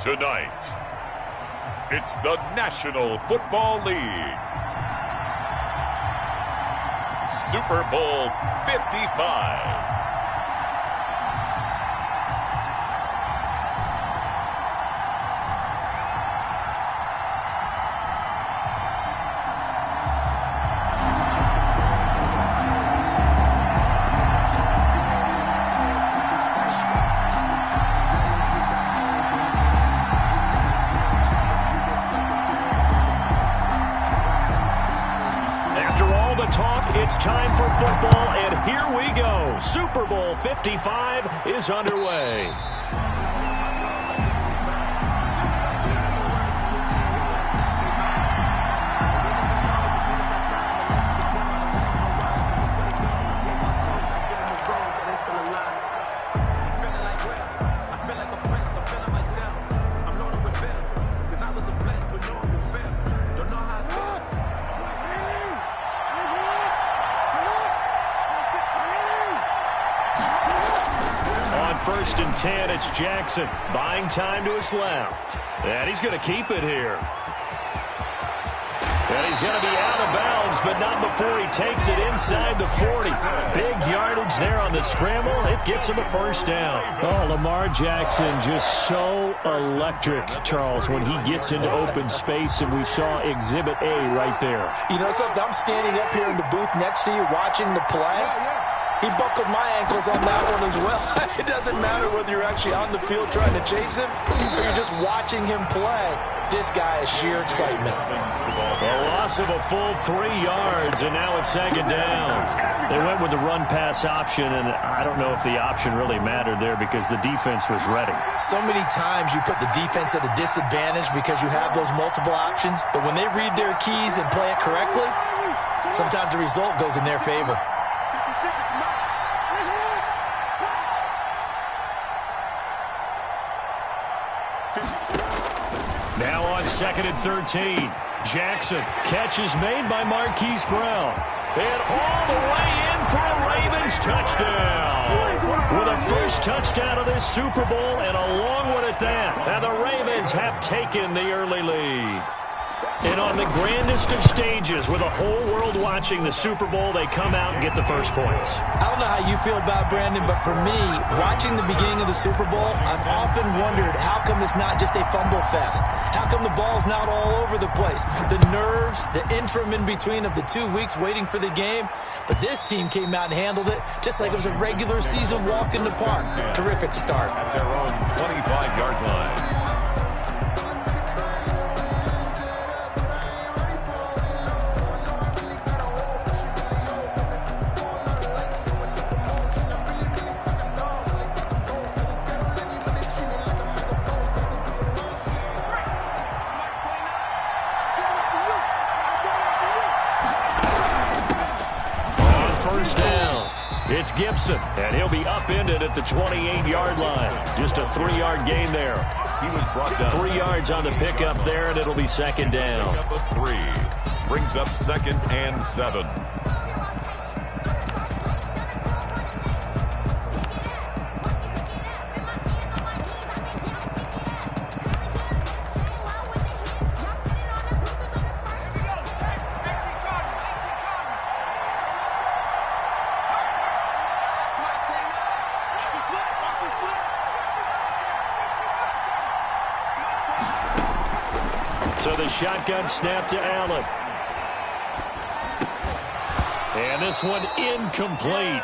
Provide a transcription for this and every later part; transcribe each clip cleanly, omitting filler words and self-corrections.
Tonight, it's the National Football League. Super Bowl 55. It's time for football, and here we go. Super Bowl 55 is underway. First and 10, it's Jackson buying time to his left. And he's going to keep it here. And he's going to be out of bounds, but not before he takes it inside the 40. Big yardage there on the scramble. It gets him a first down. Oh, Lamar Jackson just so electric, Charles, when he gets into open space, and we saw Exhibit A right there. You know something? I'm standing up here in the booth next to you watching the play. He buckled my ankles on that one as well. It doesn't matter whether you're actually on the field trying to chase him or you're just watching him play. This guy is sheer excitement. A loss of a full 3 yards, and now it's second down. They went with the run-pass option, and I don't know if the option really mattered there because the defense was ready. So many times you put the defense at a disadvantage because you have those multiple options, but when they read their keys and play it correctly, sometimes the result goes in their favor. Now on second and 13. Jackson. Catch is made by Marquise Brown. And all the way in for a Ravens touchdown. With a first touchdown of this Super Bowl and a long one at that. And the Ravens have taken the early lead. And on the grandest of stages, with the whole world watching the Super Bowl, they come out and get the first points. I don't know how you feel about Brandon, but for me, watching the beginning of the Super Bowl, I've often wondered how come it's not just a fumble fest? How come the ball's not all over the place? The nerves, the interim in between of the 2 weeks waiting for the game. But this team came out and handled it just like it was a regular season walk in the park. Terrific start. At their own 25-yard line. It's Gibson, and he'll be upended at the 28-yard line. Just a 3-yard gain there. He was brought down. 3 yards on the pickup there, and it'll be second down. Pick up a 3. Brings up 2nd and 7. So the shotgun snap to Allen. And this one incomplete.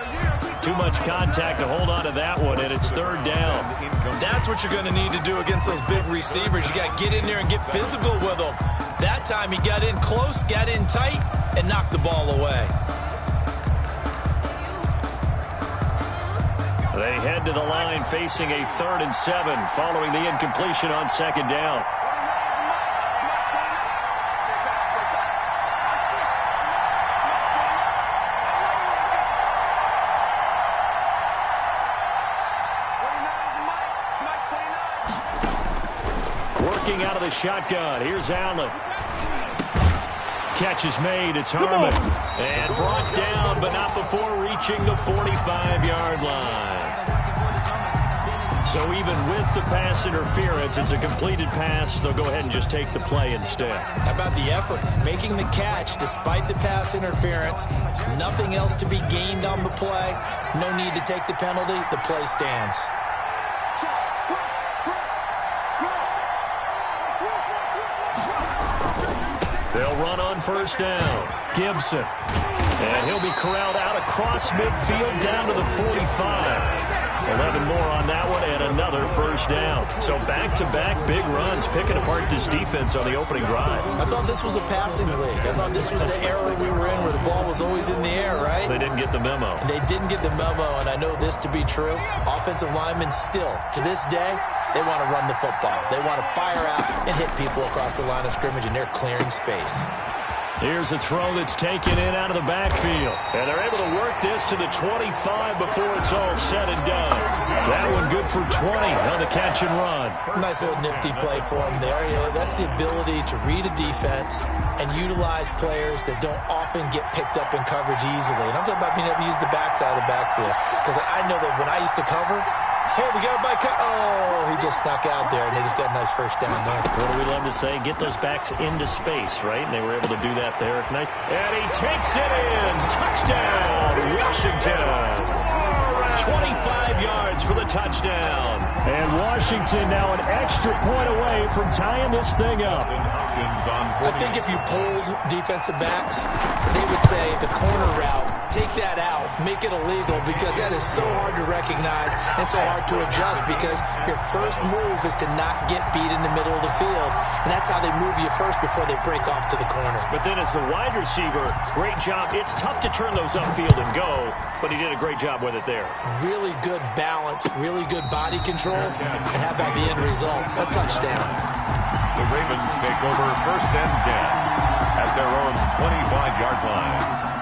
Too much contact to hold on to that one, and it's third down. That's what you're going to need to do against those big receivers. You got to get in there and get physical with them. That time he got in close, got in tight, and knocked the ball away. They head to the line facing a 3rd and 7 following the incompletion on second down. Working out of the shotgun. Here's Allen. Catch is made. It's Harmon. And brought down, but not before reaching the 45-yard line. So even with the pass interference, it's a completed pass. They'll go ahead and just take the play instead. How about the effort? Making the catch despite the pass interference. Nothing else to be gained on the play. No need to take the penalty. The play stands. They'll run on first down. Gibson. And he'll be corralled out across midfield down to the 45. 11 more on that one and another first down. So back-to-back big runs, picking apart this defense on the opening drive. I thought this was a passing league. I thought this was the era we were in where the ball was always in the air, right? They didn't get the memo. They didn't get the memo, and I know this to be true. Offensive linemen still, to this day, they want to run the football. They want to fire out and hit people across the line of scrimmage, and they're clearing space. Here's a throw that's taken in out of the backfield. And they're able to work this to the 25 before it's all said and done. That one good for 20 on the catch and run. Nice little nifty play for him there. Yeah, that's the ability to read a defense and utilize players that don't often get picked up in coverage easily. And I'm talking about being able to use the backside of the backfield. Because I know that when I used to cover, hey, we got a bike. Oh, he just snuck out there, and they just got a nice first down there. What do we love to say? Get those backs into space, right? And they were able to do that there. Nice. And he takes it in. Touchdown, Washington. 25 yards for the touchdown. And Washington now an extra point away from tying this thing up. I think if you pulled defensive backs, they would say the corner route, take that out, make it illegal, because that is so hard to recognize and so hard to adjust, because your first move is to not get beat in the middle of the field, and that's how they move you first before they break off to the corner. But then as a wide receiver, great job. It's tough to turn those upfield and go, but he did a great job with it there. Really good balance, really good body control, and how about the end result? A touchdown. The Ravens take over first and 10 at their own 25-yard line.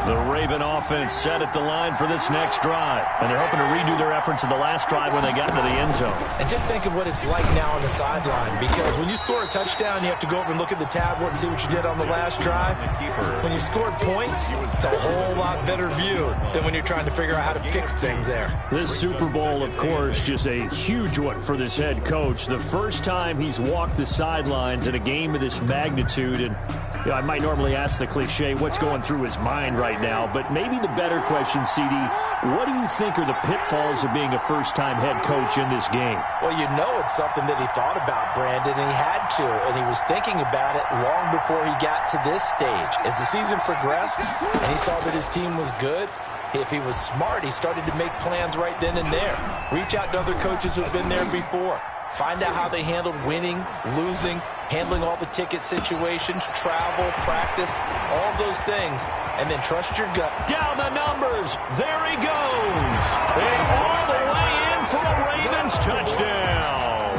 The Raven offense set at the line for this next drive. And they're hoping to redo their efforts in the last drive when they got into the end zone. And just think of what it's like now on the sideline, because when you score a touchdown, you have to go over and look at the tablet and see what you did on the last drive. When you scored points, it's a whole lot better view than when you're trying to figure out how to fix things there. This Super Bowl, of course, just a huge one for this head coach. The first time he's walked the sidelines in a game of this magnitude. And you know, I might normally ask the cliche, what's going through his mind right now? But maybe the better question, CD, what do you think are the pitfalls of being a first-time head coach in this game? Well, you know it's something that he thought about, Brandon, and he had to. And he was thinking about it long before he got to this stage. As the season progressed and he saw that his team was good, if he was smart, he started to make plans right then and there. Reach out to other coaches who have been there before. Find out how they handled winning, losing, handling all the ticket situations, travel, practice, all those things, and then trust your gut. Down the numbers. There he goes. And all the way in for a Ravens touchdown.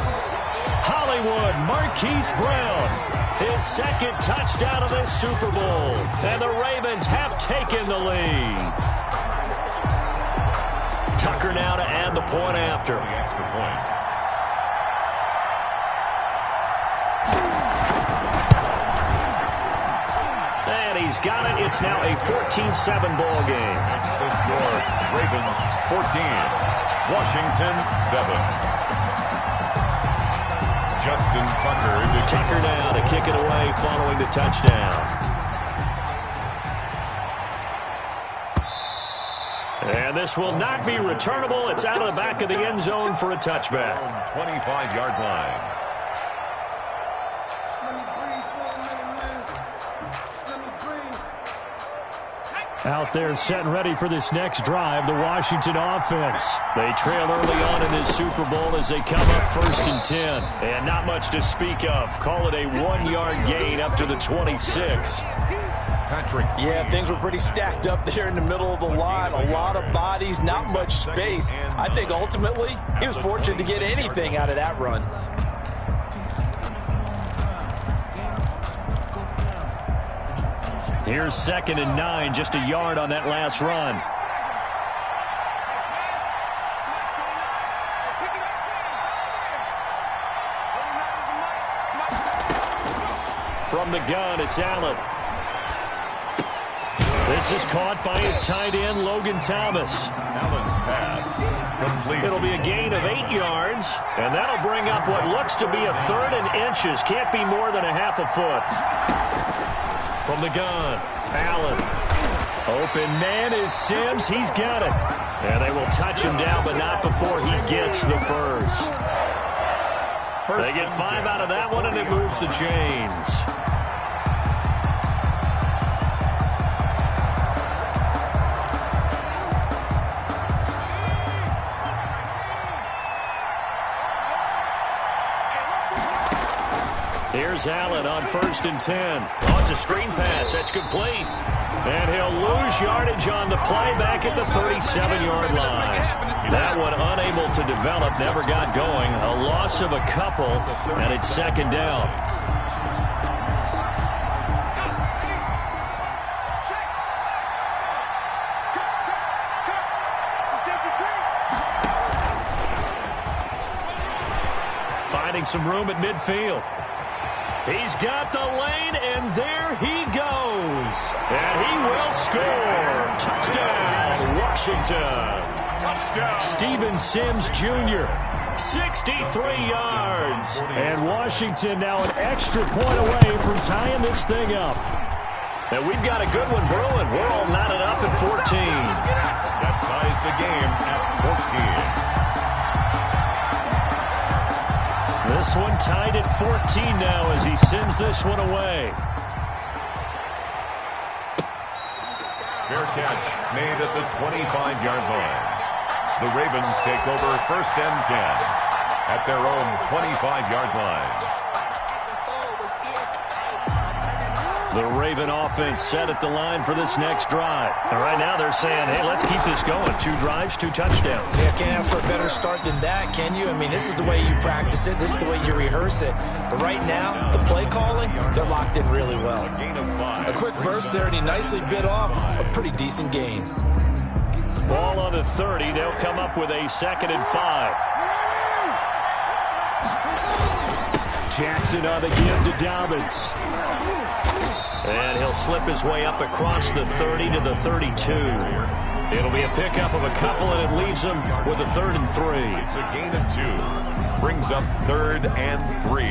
Hollywood Marquise Brown, his second touchdown of this Super Bowl. And the Ravens have taken the lead. Tucker now to add the point after. The extra point. He's got it. It's now a 14-7 ball game. That's the score. Ravens 14, Washington 7. Justin Tucker now to kick it away following the touchdown. And this will not be returnable. It's out of the back of the end zone for a touchback. 25-yard line. Out there set and ready for this next drive, the Washington offense. They trail early on in this Super Bowl as they come up first and 10. And not much to speak of. Call it a 1-yard gain up to the 26. Patrick. Yeah, things were pretty stacked up there in the middle of the line. A lot of bodies, not much space. I think ultimately he was fortunate to get anything out of that run. Here's 2nd and 9, just a yard on that last run. From the gun, it's Allen. This is caught by his tight end, Logan Thomas. Allen's pass complete. It'll be a gain of 8 yards, and that'll bring up what looks to be a 3rd and inches. Can't be more than a half a foot. From the gun, Allen. Open man is Sims. He's got it. And they will touch him down, but not before he gets the first. They get 5 out of that one, and it moves the chains. Here's Allen on 1st and 10. Oh, it's a screen pass. That's complete. And he'll lose yardage on the play back at the 37-yard line. That one unable to develop, never got going. A loss of a couple, and it's 2nd down. Finding some room at midfield. He's got the lane, and there he goes. And he will score. Touchdown, Washington. Touchdown. Steven Sims Jr., 63 yards. And Washington now an extra point away from tying this thing up. And we've got a good one brewing. We're all knotted up at 14. That ties the game at 14. This one tied at 14 now as he sends this one away. Fair catch made at the 25-yard line. The Ravens take over 1st and 10 at their own 25-yard line. The Raven offense set at the line for this next drive. And right now they're saying, hey, let's keep this going. 2 drives, 2 touchdowns. Yeah, can't ask for a better start than that, can you? I mean, this is the way you practice it. This is the way you rehearse it. But right now, the play calling, they're locked in really well. A quick burst there, and he nicely bit off a pretty decent gain. Ball on the 30. They'll come up with a 2nd and 5. Jackson on the give to Dobbins. And he'll slip his way up across the 30 to the 32. It'll be a pickup of a couple, and it leaves them with a 3rd and 3. It's a gain of 2. Brings up 3rd and 3.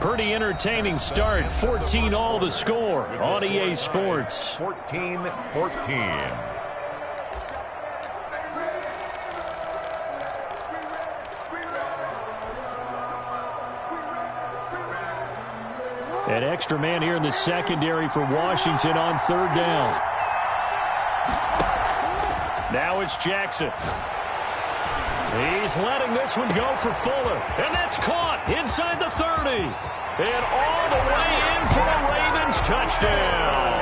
Pretty entertaining start. 14 all the score on EA Sports. 14-14. An extra man here in the secondary for Washington on 3rd down. Now it's Jackson. He's letting this one go for Fuller. And that's caught inside the 30. And all the way in for a Ravens touchdown.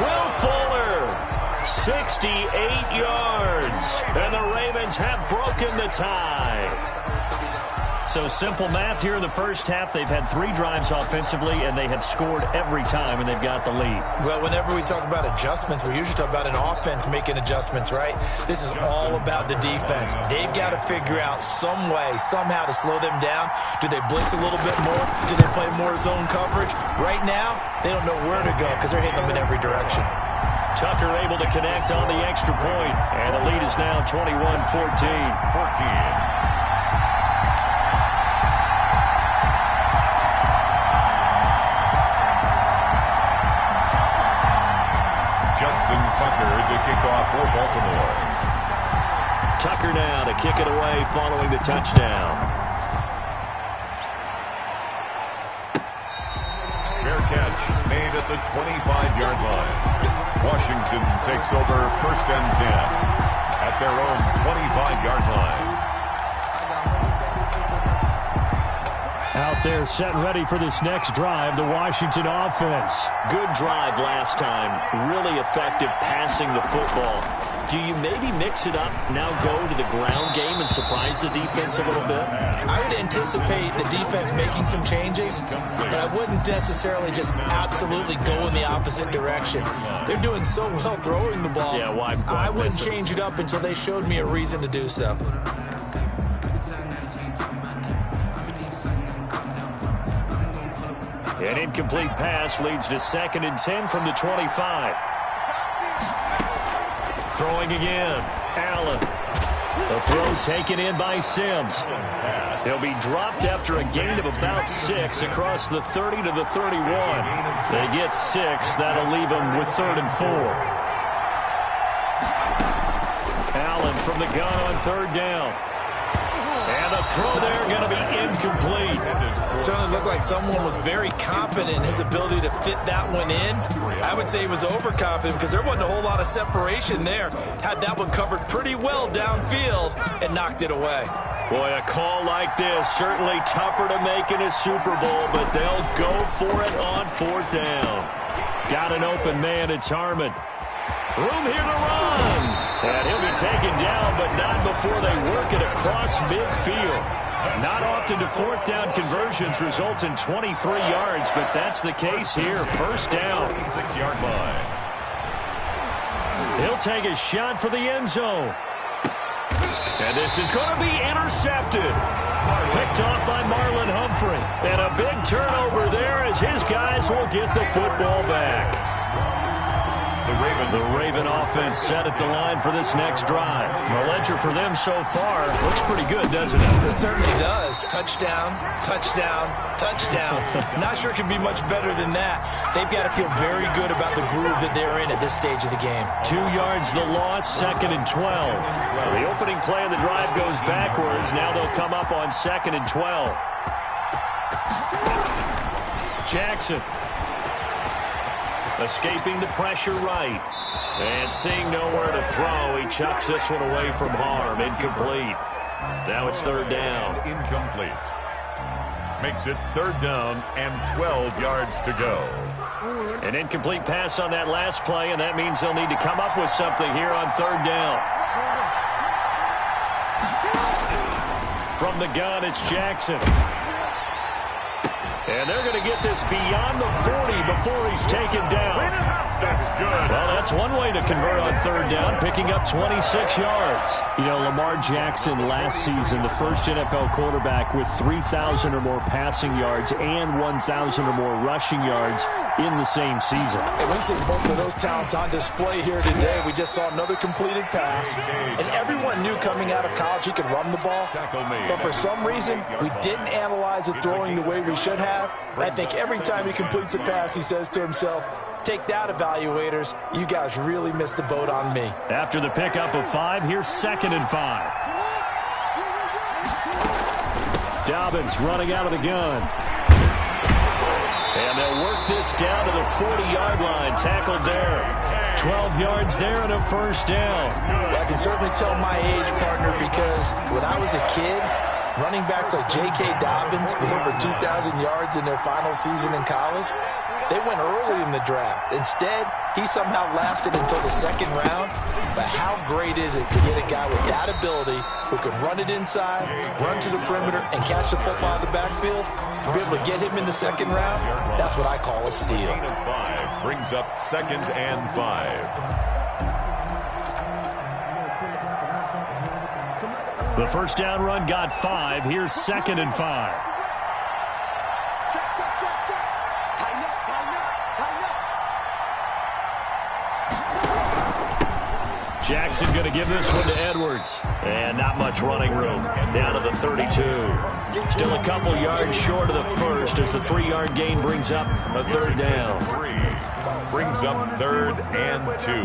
Will Fuller, 68 yards. And the Ravens have broken the tie. So simple math here in the first half. They've had 3 drives offensively, and they have scored every time, and they've got the lead. Well, whenever we talk about adjustments, we usually talk about an offense making adjustments, right? This is all about the defense. They've got to figure out some way, somehow to slow them down. Do they blitz a little bit more? Do they play more zone coverage? Right now, they don't know where to go because they're hitting them in every direction. Tucker able to connect on the extra point, and the lead is now 21-14. 14. Tucker to kick off for Baltimore. Tucker now to kick it away following the touchdown. Fair catch made at the 25-yard line. Washington takes over 1st and 10 at their own 25-yard line. Out there set and ready for this next drive, the Washington offense. Good drive last time. Really effective passing the football. Do you maybe mix it up, now go to the ground game and surprise the defense a little bit? I would anticipate the defense making some changes, but I wouldn't necessarily just absolutely go in the opposite direction. They're doing so well throwing the ball. Yeah, why I wouldn't change it up until they showed me a reason to do so. An incomplete pass leads to 2nd and 10 from the 25. Throwing again. Allen. The throw taken in by Sims. He'll be dropped after a gain of about 6 across the 30 to the 31. They get 6. That'll leave them with 3rd and 4. Allen from the gun on 3rd down. And the throw there going to be incomplete. Certainly looked like someone was very confident in his ability to fit that one in. I would say he was overconfident because there wasn't a whole lot of separation there. Had that one covered pretty well downfield and knocked it away. Boy, a call like this, certainly tougher to make in a Super Bowl, but they'll go for it on 4th down. Got an open man, it's Harmon. Room here to run. And he'll be taken down, but not before they work it across midfield. Not often do 4th down conversions result in 23 yards, but that's the case here. 1st down. 26-yard line. He'll take a shot for the end zone. And this is going to be intercepted. Picked off by Marlon Humphrey. And a big turnover there as his guys will get the football back. The Raven offense set at the line for this next drive. The ledger for them so far looks pretty good, doesn't it? It certainly does. Touchdown, touchdown, touchdown. Not sure it can be much better than that. They've got to feel very good about the groove that they're in at this stage of the game. 2 yards the loss, 2nd and 12. The opening play of the drive goes backwards. Now they'll come up on 2nd and 12. Jackson. Escaping the pressure right. And seeing nowhere to throw, he chucks this one away from harm. Incomplete. Now it's 3rd down. Incomplete. Makes it 3rd down and 12 yards to go. An incomplete pass on that last play, and that means they'll need to come up with something here on 3rd down. From the gun, it's Jackson. And they're going to get this beyond the 40 before he's taken down. That's good. Well, that's one way to convert on 3rd down, picking up 26 yards. You know, Lamar Jackson last season, the first NFL quarterback with 3,000 or more passing yards and 1,000 or more rushing yards in the same season. And we see both of those talents on display here today. We just saw another completed pass. And everyone knew coming out of college he could run the ball. But for some reason, we didn't analyze it throwing the way we should have. And I think every time he completes a pass, he says to himself, take that, evaluators. You guys really missed the boat on me. After the pickup of 5, here's 2nd and 5. Dobbins running out of the gun. And they'll work this down to the 40-yard line. Tackled there. 12 yards there and a 1st down. Well, I can certainly tell my age, partner, because when I was a kid, running backs like J.K. Dobbins with over 2,000 yards in their final season in college, they went early in the draft. Instead, he somehow lasted until the 2nd round. But how great is it to get a guy with that ability who can run it inside, run to the perimeter, and catch the football out of the backfield? To be able to get him in the 2nd round, that's what I call a steal. 5 brings up 2nd and 5. The 1st down run got 5. Here's 2nd and 5. Jackson going to give this one to Edwards. And not much running room. Down to the 32. Still a couple yards short of the 1st as the 3-yard gain brings up a 3rd down. 3 brings up 3rd and 2.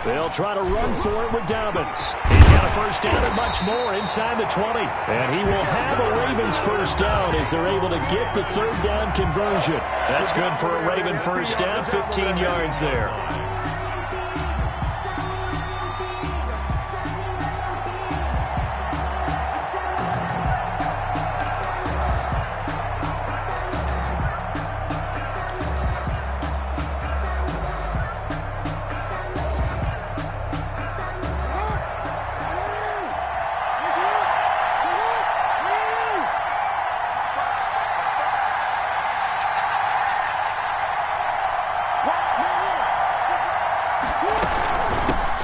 They'll try to run for it with Dobbins. He's got a 1st down and much more inside the 20. And he will have a Ravens 1st down as they're able to get the 3rd down conversion. That's good for a Raven 1st down, 15 yards there.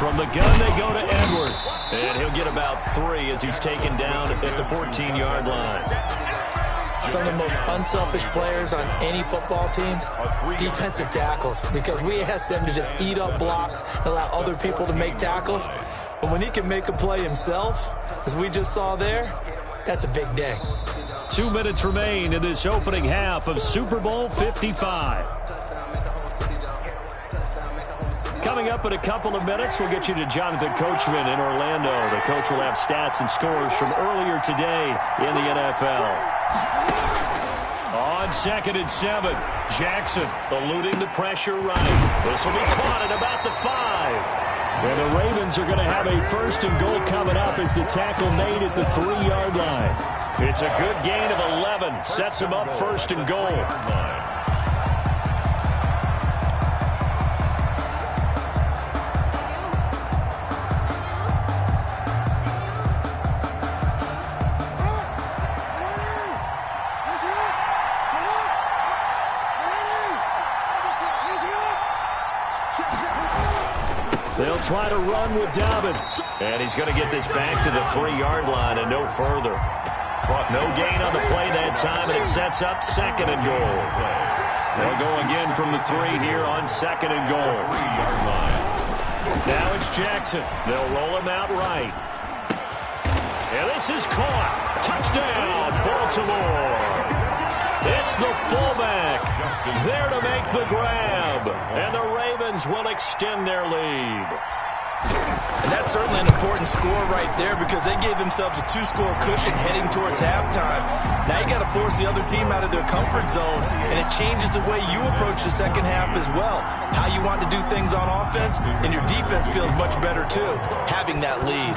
From the gun, they go to Edwards. And he'll get about 3 as he's taken down at the 14-yard line. Some of the most unselfish players on any football team, defensive tackles, because we ask them to just eat up blocks and allow other people to make tackles. But when he can make a play himself, as we just saw there, that's a big day. 2 minutes remain in this opening half of Super Bowl 55. Coming up in a couple of minutes, we'll get you to Jonathan Coachman in Orlando. The coach will have stats and scores from earlier today in the NFL. On 2nd and 7, Jackson eluding the pressure right. This will be caught at about the 5. And the Ravens are going to have a 1st and goal coming up as the tackle made at the 3-yard line. It's a good gain of 11. Sets him up 1st and goal. They'll try to run with Dobbins. And he's going to get this back to the 3-yard line and no further. No gain on the play that time, and it sets up 2nd and goal. They'll go again from the 3 here on 2nd and goal. 3-yard line. Now it's Jackson. They'll roll him out right. And this is caught. Touchdown, Baltimore. It's the fullback there to make the grab. And the Ravens will extend their lead. And that's certainly an important score right there because they gave themselves a 2-score cushion heading towards halftime. Now you got to force the other team out of their comfort zone, and it changes the way you approach the second half as well. How you want to do things on offense, and your defense feels much better too, having that lead.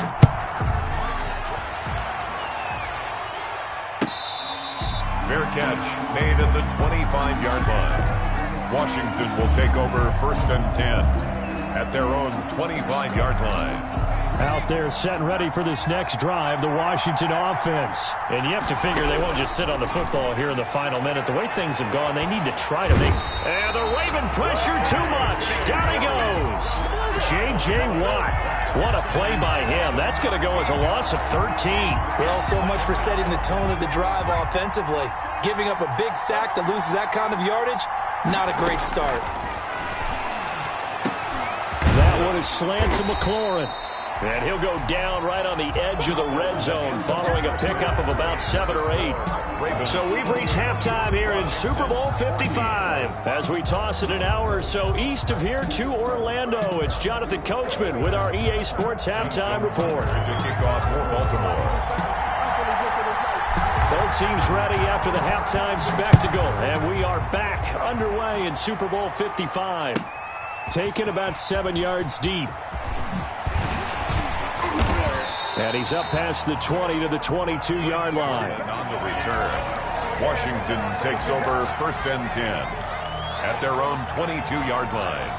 Fair catch made at the 25-yard line. Washington will take over 1st and 10 at their own 25-yard line. Out there set and ready for this next drive, the Washington offense. And you have to figure they won't just sit on the football here in the final minute. The way things have gone, they need to try to make... And the Raven pressure too much. Down he goes. J.J. Watt. What a play by him. That's going to go as a loss of 13. Well, so much for setting the tone of the drive offensively. Giving up a big sack that loses that kind of yardage, not a great start. That one is slant to McLaurin. And he'll go down right on the edge of the red zone following a pickup of about 7 or 8. So we've reached halftime here in Super Bowl 55. As we toss it an hour or so east of here to Orlando, it's Jonathan Coachman with our EA Sports Halftime Report. Kickoff for Baltimore. Both teams ready after the halftime spectacle. And we are back underway in Super Bowl 55. Taken about 7 yards deep. And he's up past the 20 to the 22-yard line. On the return, Washington takes over 1st and 10 at their own 22-yard line.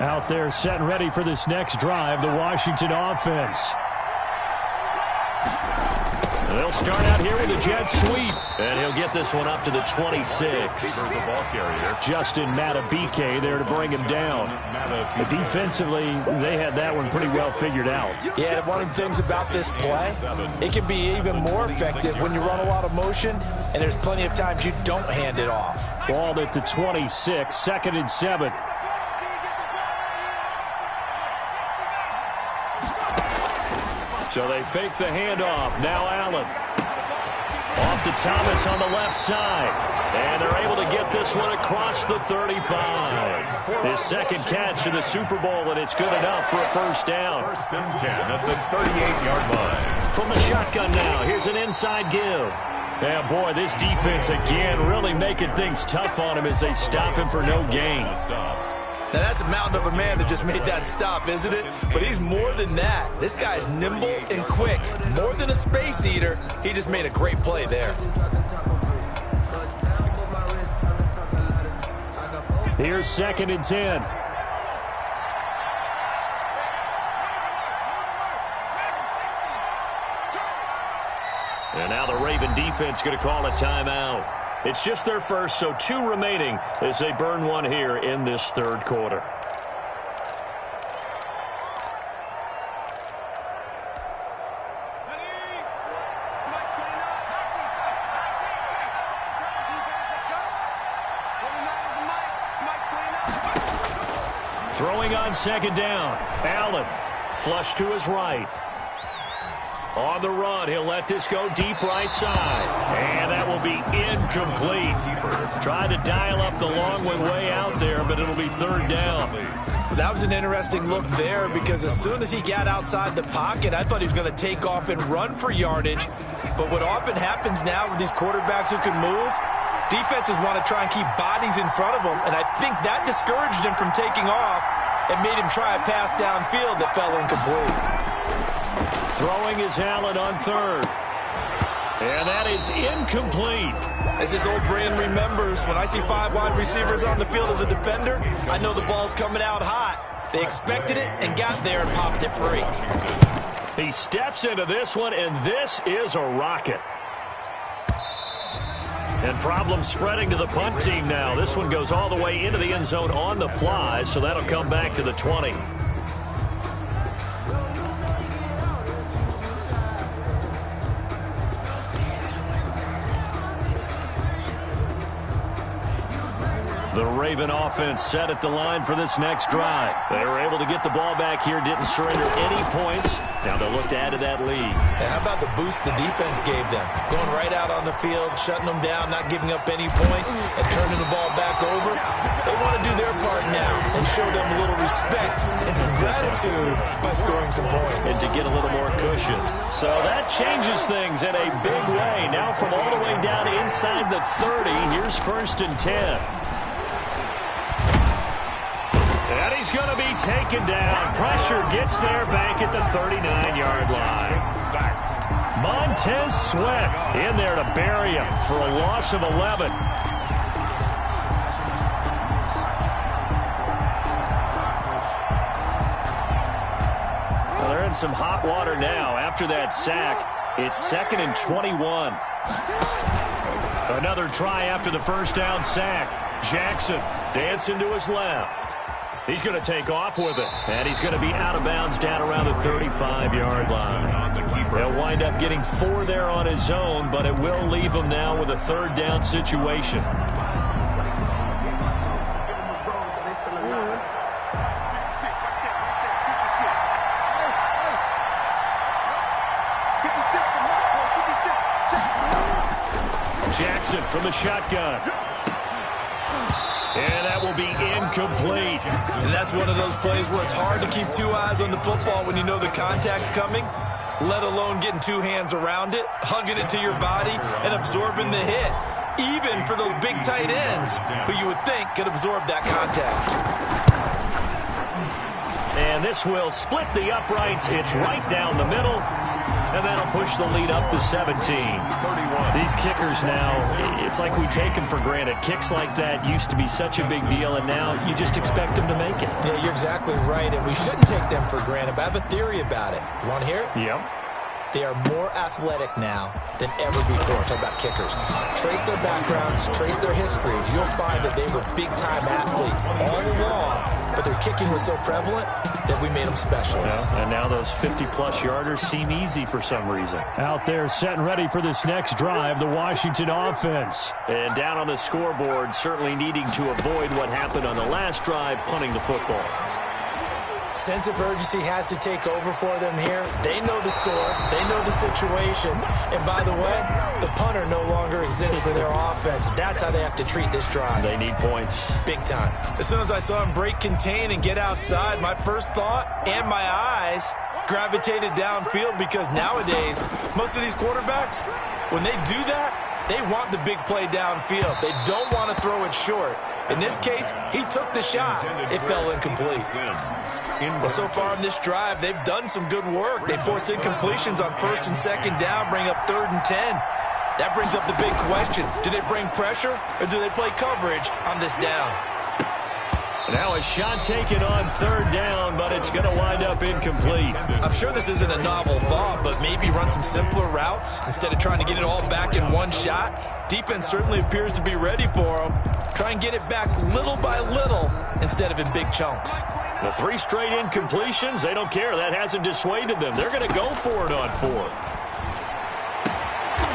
Out there set and ready for this next drive, the Washington offense. They'll start out here with a jet sweep. And he'll get this one up to the 26. The ball carrier. Justin Matabike there to bring him down. But defensively, they had that one pretty well figured out. Yeah, one of the things about this play, it can be even more effective when you run a lot of motion, and there's plenty of times you don't hand it off. Ball at the 26, 2nd and 7. So they fake the handoff. Now Allen. Off to Thomas on the left side. And they're able to get this one across the 35. His 2nd catch of the Super Bowl, and it's good enough for a 1st down. 1st and 10 at the 38-yard line. From the shotgun now, here's an inside give. Yeah, boy, this defense again really making things tough on him as they stop him for no gain. Now, that's a mountain of a man that just made that stop, isn't it? But he's more than that. This guy's nimble and quick. More than a space eater, he just made a great play there. Here's 2nd and 10. And now the Raven defense going to call a timeout. It's just their first, so 2 remaining as they burn one here in this 3rd quarter. Throwing on second down. Allen, flush to his right. On the run, he'll let this go deep right side. And that will be incomplete. Tried to dial up the long way out there, but it'll be third down. That was an interesting look there because as soon as he got outside the pocket, I thought he was going to take off and run for yardage. But what often happens now with these quarterbacks who can move, defenses want to try and keep bodies in front of them, and I think that discouraged him from taking off and made him try a pass downfield that fell incomplete. Throwing is Allen on third. And that is incomplete. As this old brain remembers, when I see 5 wide receivers on the field as a defender, I know the ball's coming out hot. They expected it and got there and popped it free. He steps into this one, and this is a rocket. And problems spreading to the punt team now. This one goes all the way into the end zone on the fly, so that'll come back to the 20. The Raven offense set at the line for this next drive. They were able to get the ball back here, didn't surrender any points. Now they'll look to add to that lead. And how about the boost the defense gave them? Going right out on the field, shutting them down, not giving up any points, and turning the ball back over. They want to do their part now and show them a little respect and some gratitude by scoring some points. And to get a little more cushion. So that changes things in a big way. Now from all the way down inside the 30, here's 1st and 10. And he's going to be taken down. Pressure gets there back at the 39-yard line. Montez Sweat in there to bury him for a loss of 11. Well, they're in some hot water now. After that sack, it's 2nd and 21. Another try after the first down sack. Jackson dancing to his left. He's going to take off with it. And he's going to be out of bounds down around the 35-yard line. They'll wind up getting 4 there on his own, but it will leave him now with a 3rd down situation. Jackson from the shotgun. And that will be incomplete. And that's one of those plays where it's hard to keep 2 eyes on the football when you know the contact's coming, let alone getting 2 hands around it, hugging it to your body, and absorbing the hit. Even for those big tight ends who you would think could absorb that contact. And this will split the uprights. It's right down the middle. And that'll push the lead up to 17. These kickers now, it's like we take them for granted. Kicks like that used to be such a big deal, and now you just expect them to make it. Yeah, you're exactly right, and we shouldn't take them for granted, but I have a theory about it. You want to hear it? Yep. They are more athletic now than ever before. Talk about kickers. Trace their backgrounds, trace their histories. You'll find that they were big-time athletes all along, but their kicking was so prevalent that we made them specialists. Yeah, and now those 50-plus yarders seem easy for some reason. Out there set and ready for this next drive, the Washington offense. And down on the scoreboard, certainly needing to avoid what happened on the last drive, punting the football. Sense of urgency has to take over for them here. They know the score. They know the situation. And by the way, the punter no longer exists for their offense. That's how they have to treat this drive. They need points. Big time. As soon as I saw him break contain and get outside, my first thought and my eyes gravitated downfield because nowadays, most of these quarterbacks, when they do that, they want the big play downfield. They don't want to throw it short. In this case, he took the shot. It fell incomplete. Well, so far in this drive, they've done some good work. They force incompletions on 1st and 2nd down, bring up 3rd and 10. That brings up the big question. Do they bring pressure or do they play coverage on this down? Now a shot taken on 3rd down, but it's going to wind up incomplete. I'm sure this isn't a novel thought, but maybe run some simpler routes instead of trying to get it all back in one shot. Defense certainly appears to be ready for them. Try and get it back little by little instead of in big chunks. The 3 straight incompletions, they don't care. That hasn't dissuaded them. They're going to go for it on 4th.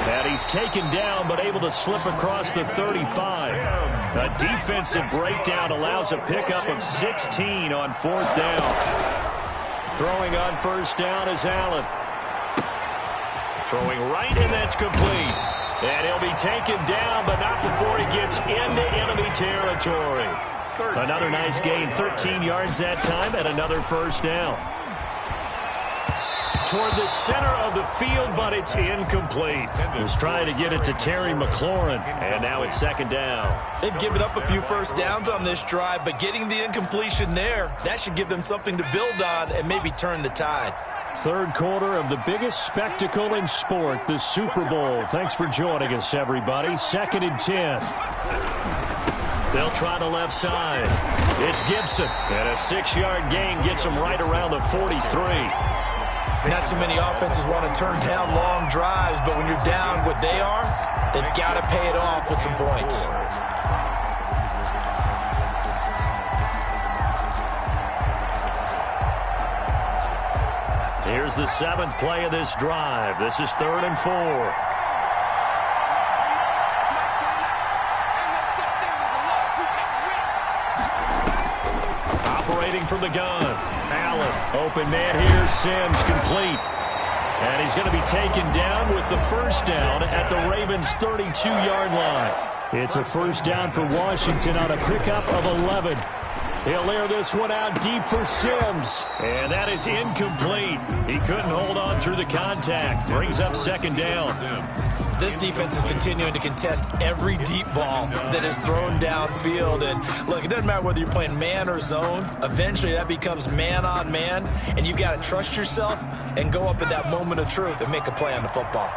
And he's taken down but able to slip across the 35. A defensive breakdown allows a pickup of 16 on 4th down. Throwing on 1st down is Allen. Throwing right, and that's complete. And he'll be taken down, but not before he gets into enemy territory. Another nice gain, 13 yards that time, and another 1st down. Toward the center of the field, but it's incomplete. He was trying to get it to Terry McLaurin, and now it's 2nd down. They've given up a few 1st downs on this drive, but getting the incompletion there, that should give them something to build on and maybe turn the tide. 3rd quarter of the biggest spectacle in sport, the Super Bowl. Thanks for joining us, everybody. 2nd and 10. They'll try the left side. It's Gibson, and a 6-yard gain gets him right around the 43. Not too many offenses want to turn down long drives, but when you're down what they are, they've got to pay it off with some points. Here's the 7th play of this drive. This is 3rd and 4. Operating from the gun. Allen, open man here, Sims, complete. And he's going to be taken down with the 1st down at the Ravens' 32-yard line. It's a 1st down for Washington on a pickup of 11. He'll air this one out deep for Sims. And that is incomplete. He couldn't hold on through the contact. Brings up 2nd down. This defense is continuing to contest every deep ball that is thrown downfield. And look, it doesn't matter whether you're playing man or zone. Eventually that becomes man on man. And you've got to trust yourself and go up at that moment of truth and make a play on the football.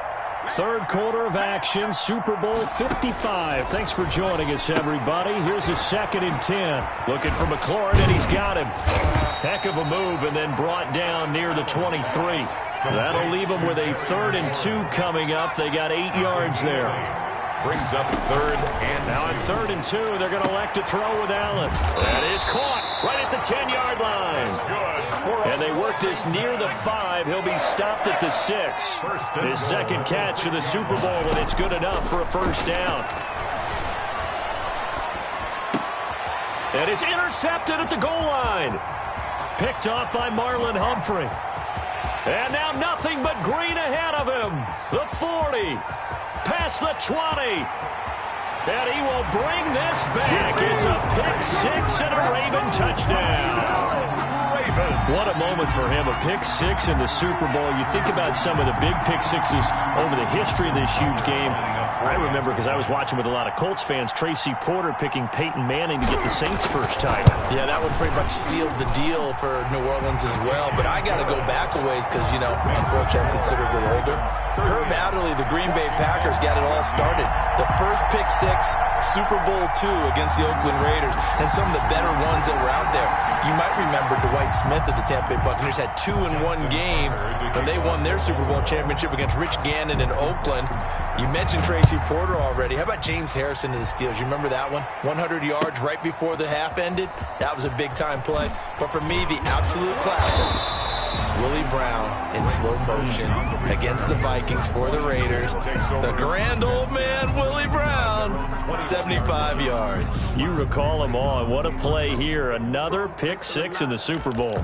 3rd quarter of action, Super Bowl 55. Thanks for joining us, everybody. Here's a 2nd and 10. Looking for McLaurin, and he's got him. Heck of a move, and then brought down near the 23. That'll leave them with a 3rd and 2 coming up. They got 8 yards there. Brings up 3rd and now on 3rd and 2, they're going to elect to throw with Allen. That is caught right at the 10-yard line. And they work this near the 5. He'll be stopped at the 6. His 2nd catch of the Super Bowl, and it's good enough for a 1st down. And it's intercepted at the goal line. Picked off by Marlon Humphrey. And now nothing but green ahead of him. The 40. Past the 20. And he will bring this back. It's a pick-6 and a Raven touchdown. What a moment for him, a pick-6 in the Super Bowl. You think about some of the big pick-6s over the history of this huge game. I remember, because I was watching with a lot of Colts fans, Tracy Porter picking Peyton Manning to get the Saints' first title. Yeah, that one pretty much sealed the deal for New Orleans as well. But I got to go back a ways because, you know, unfortunately I'm considerably older. Herb Adderley, the Green Bay Packers, got it all started. The first pick-6, Super Bowl II against the Oakland Raiders, and some of the better ones that were out there. You might remember Dwight Smith of the Tampa Bay Buccaneers had 2 in one game when they won their Super Bowl championship against Rich Gannon in Oakland. You mentioned Tracy Porter already. How about James Harrison to the Steelers? You remember that one? 100 yards right before the half ended. That was a big-time play. But for me, the absolute classic, Willie Brown in slow motion against the Vikings for the Raiders. The grand old man, Willie Brown, 75 yards. You recall them all. What a play here. Another pick-6 in the Super Bowl.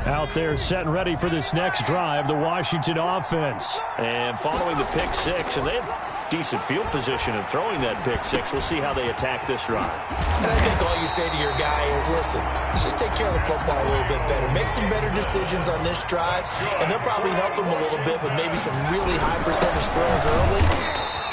Out there set and ready for this next drive, the Washington offense. And following the pick-6, and they have decent field position in throwing that pick-6. We'll see how they attack this drive. And I think all you say to your guy is, listen, let's just take care of the football a little bit better. Make some better decisions on this drive, and they'll probably help him a little bit with maybe some really high percentage throws early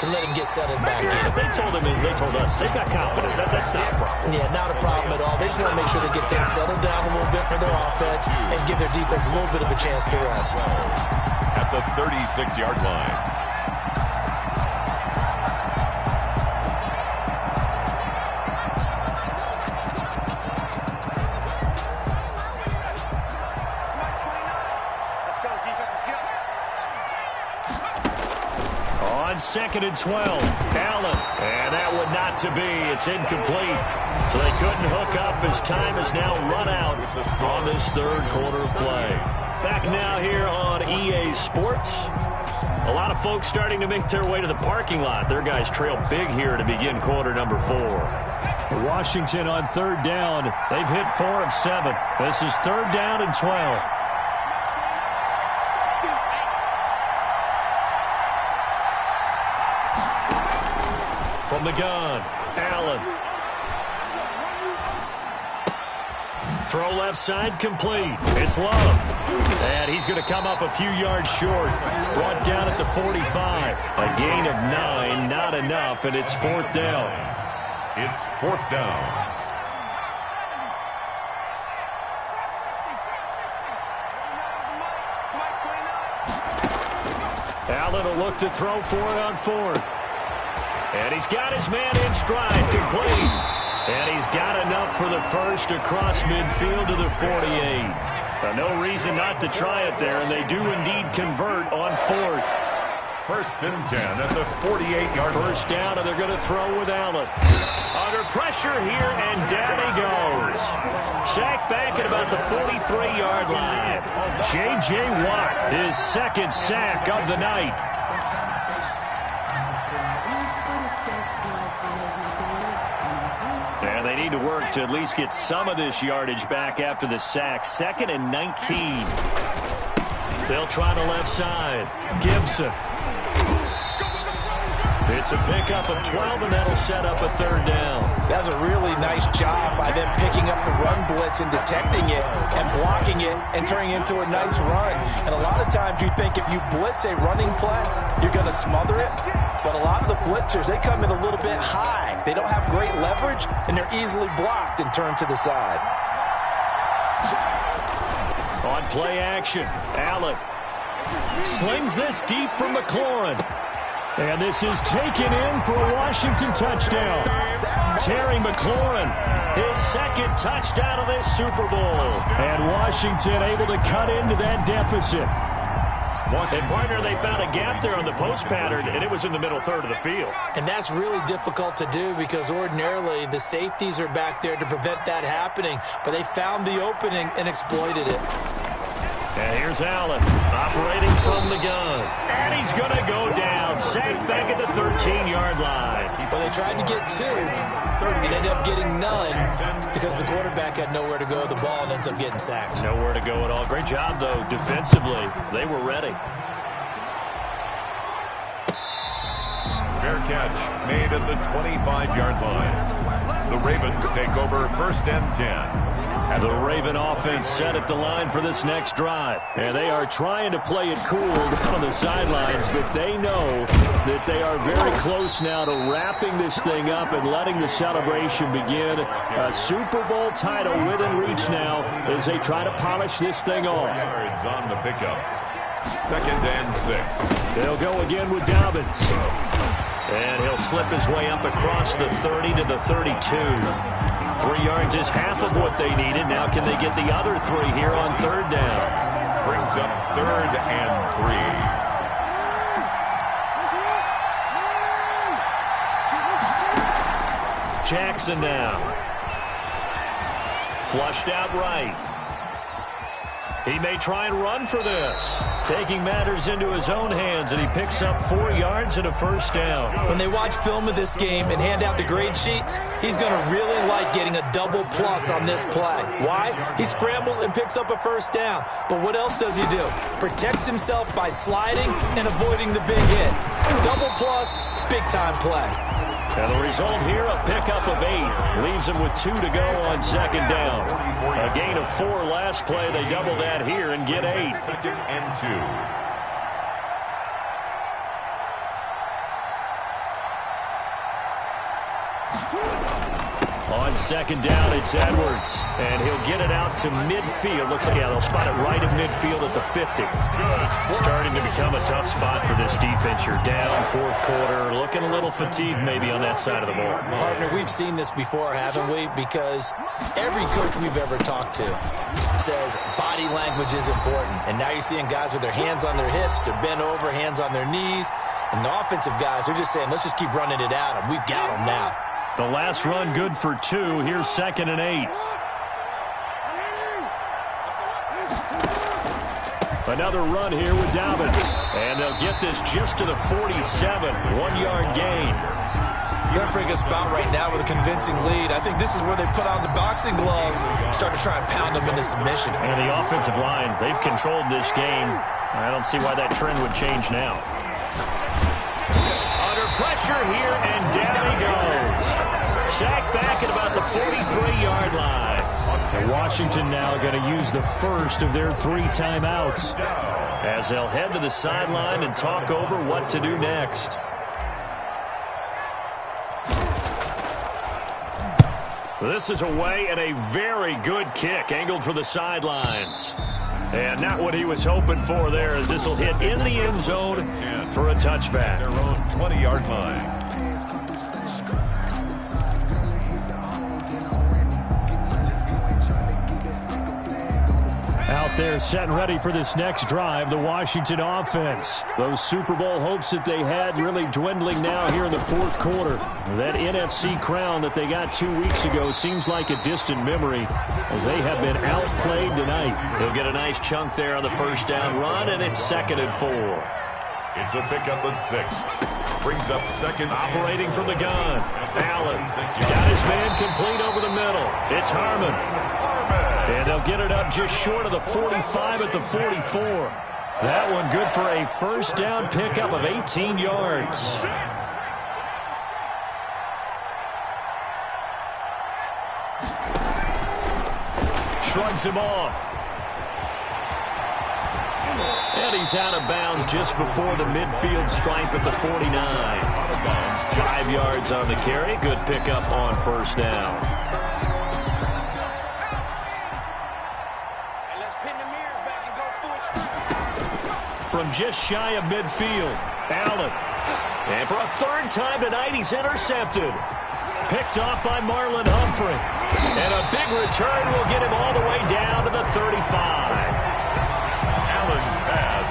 to let him get settled back in. They told us they got confidence. That's not a problem. Yeah, not a problem at all. They just want to make sure they get things settled down a little bit for their offense and give their defense a little bit of a chance to rest. At the 36-yard line. On 2nd and 12, Allen, and that one not to be. It's incomplete. So they couldn't hook up as time has now run out on this 3rd quarter of play. Back now here on EA Sports. A lot of folks starting to make their way to the parking lot. Their guys trail big here to begin quarter number 4. Washington on third down. They've hit 4 of 7. This is third down and 12. From the gun, Allen. Throw left side complete. It's Love. And he's going to come up a few yards short. Brought down at the 45. A gain of 9, not enough, and it's fourth down. It's fourth down. Allen will look to throw for it on fourth. And he's got his man in stride, complete. And he's got enough for the first across midfield to the 48. No reason not to try it there, and they do indeed convert on fourth. First and 10 at the 48-yard line. First down, and they're going to throw with Allen. Under pressure here, and down he goes. Sacked back at about the 43-yard line. J.J. Watt, his second sack of the night. And they need to work to at least get some of this yardage back after the sack. Second and 19. They'll try the left side. Gibson. It's a pickup of 12, and that'll set up a third down. That's a really nice job by them picking up the run blitz and detecting it and blocking it and turning it into a nice run. And a lot of times you think if you blitz a running play, you're going to smother it. But a lot of the blitzers, they come in a little bit high. They don't have great leverage, and they're easily blocked and turned to the side. On play action, Allen slings this deep from McLaurin. And this is taken in for a Washington touchdown. Terry McLaurin, his second touchdown of this Super Bowl. And Washington able to cut into that deficit. And, partner, they found a gap there on the post pattern, and it was in the middle third of the field. And that's really difficult to do because ordinarily the safeties are back there to prevent that happening. But they found the opening and exploited it. And here's Allen operating from the gun. And he's going to go down. Sacked back at the 13-yard line. Well, they tried to get 2 and ended up getting none because the quarterback had nowhere to go with the ball and ends up getting sacked. Nowhere to go at all. Great job, though, defensively. They were ready. Fair catch made at the 25-yard line. The Ravens take over first and 10. And the Raven offense set at the line for this next drive. And they are trying to play it cool down on the sidelines, but they know that they are very close now to wrapping this thing up and letting the celebration begin. A Super Bowl title within reach now as they try to polish this thing off. Yards on the pickup. Second and 6. They'll go again with Dobbins. And he'll slip his way up across the 30 to the 32. 3 yards is half of what they needed. Now can they get the other 3 here on third down? Brings up third and 3. Jackson now. Flushed out right. He may try and run for this. Taking matters into his own hands, and he picks up 4 yards and a first down. When they watch film of this game and hand out the grade sheets, he's going to really like getting a double plus on this play. Why? He scrambles and picks up a first down. But what else does he do? Protects himself by sliding and avoiding the big hit. Double plus, big-time play. And the result here, a pickup of 8. Leaves him with 2 to go on second down. A gain of 4 last play. They double that here and get 8. Second and 2. On second down, it's Edwards. And he'll get it out to midfield. Looks like, yeah, they'll spot it right at midfield at the 50. Starting to become a tough spot for this defense. You're down fourth quarter. Looking a little fatigued maybe on that side of the ball. Partner, we've seen this before, haven't we? Because every coach we've ever talked to says body language is important. And now you're seeing guys with their hands on their hips. They're bent over, hands on their knees. And the offensive guys are just saying, let's just keep running it at them. We've got them now. The last run good for 2. Here's second and 8. Another run here with Dobbins. And they'll get this just to the 47. 1-yard gain. They're bringing us about right now with a convincing lead. I think this is where they put on the boxing gloves, start to try and pound them into submission. And the offensive line, they've controlled this game. I don't see why that trend would change now. Under pressure here, and down he goes. Sacked back at about the 43-yard line. And Washington now going to use the first of their 3 timeouts as they'll head to the sideline and talk over what to do next. This is away and a very good kick angled for the sidelines. And not what he was hoping for there, as this will hit in the end zone for a touchback. Their own 20-yard line. out there set and ready for this next drive, the Washington offense. Those Super Bowl hopes that they had really dwindling now here in the fourth quarter. That NFC crown that they got 2 weeks ago seems like a distant memory as they have been outplayed tonight. They'll get a nice chunk there on the first down run, and it's 2nd and 4. It's a pickup of 6. Brings up second. Operating from the gun. Allen got his man complete over the middle. It's Harmon. And they'll get it up just short of the 45 at the 44. That one good for a first down pickup of 18 yards. Shrugs him off. And he's out of bounds just before the midfield stripe at the 49. 5 yards on the carry. Good pickup on first down. From just shy of midfield, Allen. And for a third time tonight, he's intercepted. Picked off by Marlon Humphrey. And a big return will get him all the way down to the 35. Allen's pass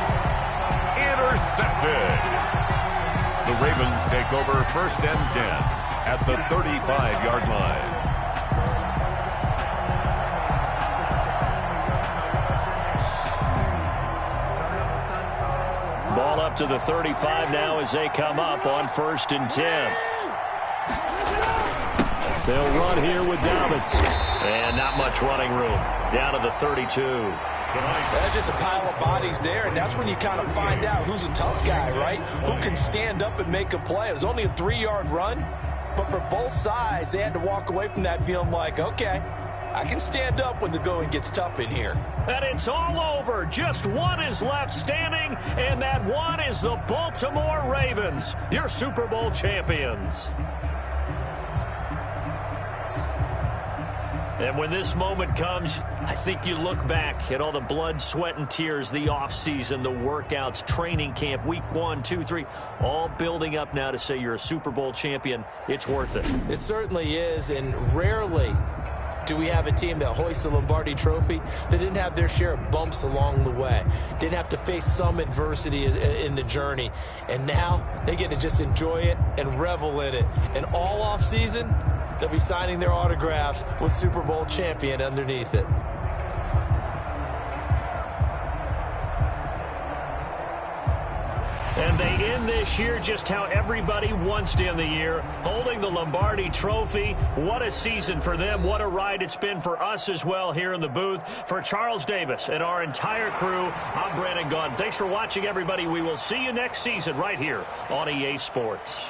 intercepted. The Ravens take over 1st and 10 at the 35-yard line. Ball up to the 35 now as they come up on 1st and 10. They'll run here with Dobbins. And not much running room. Down to the 32. That's just a pile of bodies there, and that's when you kind of find out who's a tough guy, right? Who can stand up and make a play. It was only a 3-yard run, but for both sides, they had to walk away from that feeling like, okay, I can stand up when the going gets tough in here. And it's all over. Just one is left standing, and that one is the Baltimore Ravens, your Super Bowl champions. And when this moment comes, I think you look back at all the blood, sweat, and tears, the offseason, the workouts, training camp, week 1, 2, 3, all building up now to say you're a Super Bowl champion. It's worth it. It certainly is, and rarely do we have a team that hoists the Lombardi Trophy that didn't have their share of bumps along the way, didn't have to face some adversity in the journey, and now they get to just enjoy it and revel in it. And all offseason, they'll be signing their autographs with Super Bowl champion underneath it. And they end this year just how everybody wants to end the year, holding the Lombardi Trophy. What a season for them. What a ride it's been for us as well here in the booth. For Charles Davis and our entire crew, I'm Brandon Gaudin. Thanks for watching, everybody. We will see you next season right here on EA Sports.